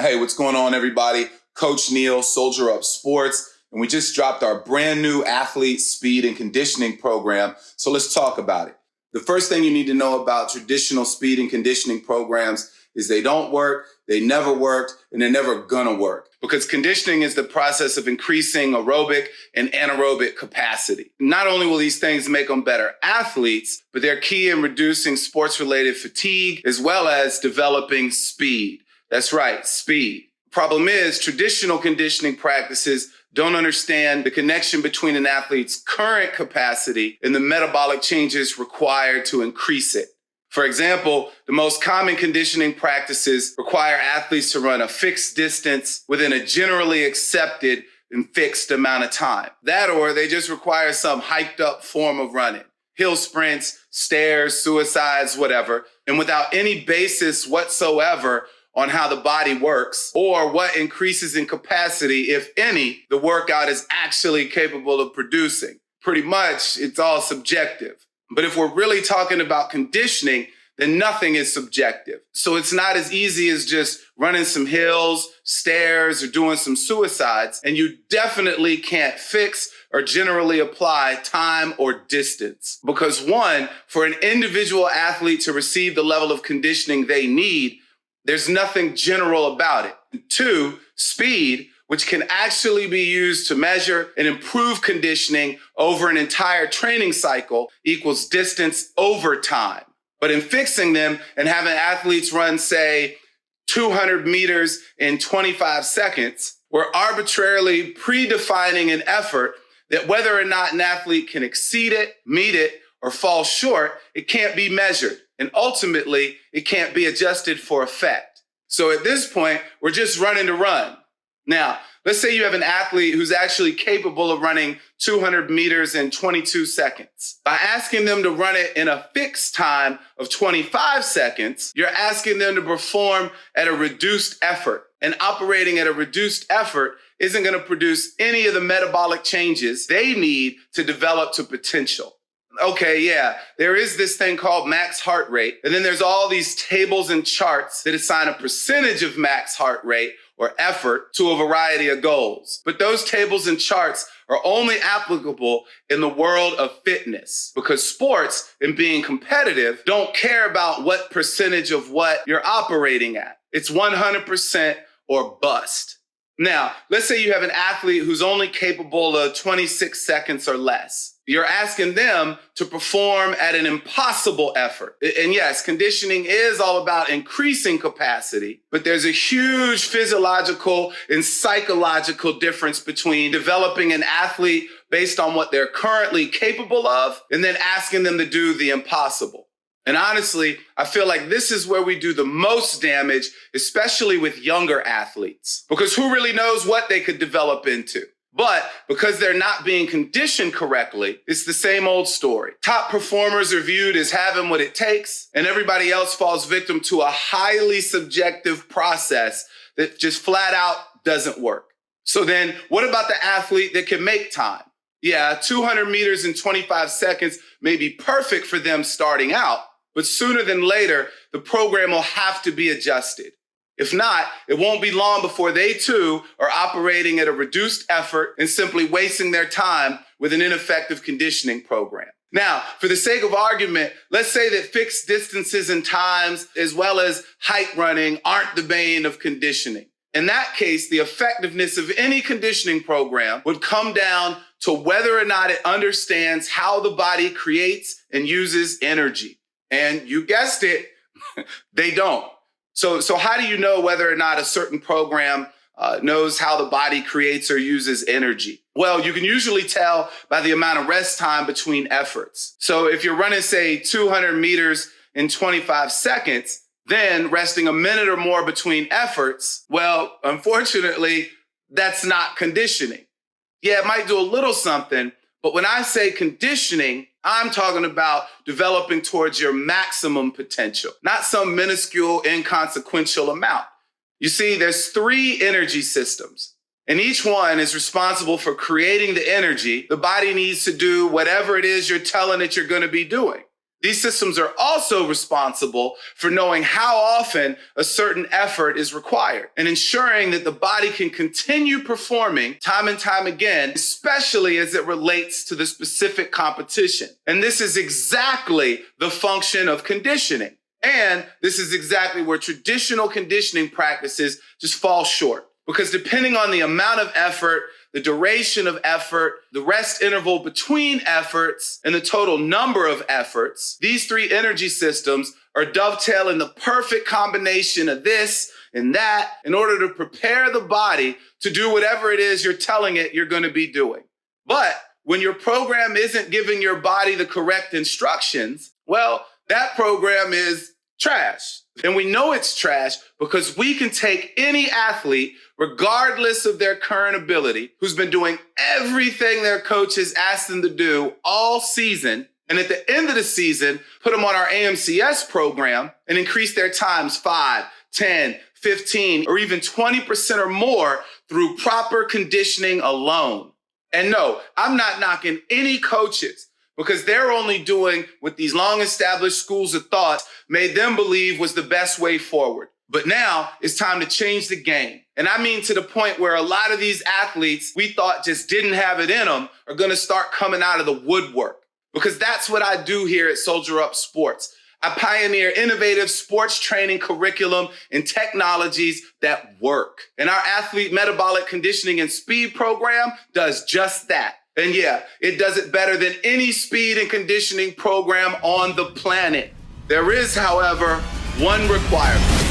Hey, what's going on, everybody? Coach Neal, Soldier Up Sports, and we just dropped our brand new Athlete Speed and Conditioning Program. So let's talk about it. The first thing you need to know about traditional speed and conditioning programs is they don't work, they never worked, and they're never gonna work. Because conditioning is the process of increasing aerobic and anaerobic capacity. Not only will these things make them better athletes, but they're key in reducing sports-related fatigue as well as developing speed. That's right, speed. Problem is, traditional conditioning practices don't understand the connection between an athlete's current capacity and the metabolic changes required to increase it. For example, the most common conditioning practices require athletes to run a fixed distance within a generally accepted and fixed amount of time. That, or they just require some hyped up form of running. Hill sprints, stairs, suicides, whatever, and without any basis whatsoever on how the body works or what increases in capacity, if any, the workout is actually capable of producing. Pretty much, it's all subjective. But if we're really talking about conditioning, then nothing is subjective. So it's not as easy as just running some hills, stairs, or doing some suicides. And you definitely can't fix or generally apply time or distance. Because one, for an individual athlete to receive the level of conditioning they need, there's nothing general about it. Two, speed, which can actually be used to measure and improve conditioning over an entire training cycle, equals distance over time. But in fixing them and having athletes run, say, 200 meters in 25 seconds, we're arbitrarily predefining an effort that whether or not an athlete can exceed it, meet it, or fall short, it can't be measured. And ultimately, it can't be adjusted for effect. So at this point, we're just running to run. Now, let's say you have an athlete who's actually capable of running 200 meters in 22 seconds. By asking them to run it in a fixed time of 25 seconds, you're asking them to perform at a reduced effort. And operating at a reduced effort isn't going to produce any of the metabolic changes they need to develop to potential. Okay, yeah, there is this thing called max heart rate, and then there's all these tables and charts that assign a percentage of max heart rate or effort to a variety of goals. But those tables and charts are only applicable in the world of fitness because sports and being competitive don't care about what percentage of what you're operating at. It's 100% or bust. Now, let's say you have an athlete who's only capable of 26 seconds or less. You're asking them to perform at an impossible effort. And yes, conditioning is all about increasing capacity, but there's a huge physiological and psychological difference between developing an athlete based on what they're currently capable of and then asking them to do the impossible. And honestly, I feel like this is where we do the most damage, especially with younger athletes, because who really knows what they could develop into? But because they're not being conditioned correctly, it's the same old story. Top performers are viewed as having what it takes, and everybody else falls victim to a highly subjective process that just flat out doesn't work. So then what about the athlete that can make time? Yeah, 200 meters in 25 seconds may be perfect for them starting out, but sooner than later, the program will have to be adjusted. If not, it won't be long before they too are operating at a reduced effort and simply wasting their time with an ineffective conditioning program. Now, for the sake of argument, let's say that fixed distances and times as well as height running aren't the bane of conditioning. In that case, the effectiveness of any conditioning program would come down to whether or not it understands how the body creates and uses energy. And you guessed it, they don't. So how do you know whether or not a certain program knows how the body creates or uses energy? Well, you can usually tell by the amount of rest time between efforts. So if you're running, say, 200 meters in 25 seconds, then resting a minute or more between efforts, well, unfortunately, that's not conditioning. Yeah, it might do a little something, but when I say conditioning, I'm talking about developing towards your maximum potential, not some minuscule, inconsequential amount. You see, there's 3 energy systems, and each one is responsible for creating the energy the body needs to do whatever it is you're telling it you're going to be doing. These systems are also responsible for knowing how often a certain effort is required and ensuring that the body can continue performing time and time again, especially as it relates to the specific competition. And this is exactly the function of conditioning. And this is exactly where traditional conditioning practices just fall short. Because depending on the amount of effort, the duration of effort, the rest interval between efforts, and the total number of efforts, these three energy systems are dovetailing the perfect combination of this and that in order to prepare the body to do whatever it is you're telling it you're going to be doing. But when your program isn't giving your body the correct instructions, well, that program is trash. And we know it's trash because we can take any athlete, regardless of their current ability, who's been doing everything their coach has asked them to do all season, and at the end of the season, put them on our AMCS program and increase their times 5, 10, 15, or even 20% or more through proper conditioning alone. And no, I'm not knocking any coaches, because they're only doing what these long-established schools of thought made them believe was the best way forward. But now it's time to change the game. And I mean to the point where a lot of these athletes we thought just didn't have it in them are going to start coming out of the woodwork. Because that's what I do here at Soldier Up Sports. I pioneer innovative sports training curriculum and technologies that work. And our Athlete Metabolic Conditioning and Speed program does just that. And yeah, it does it better than any speed and conditioning program on the planet. There is, however, one requirement.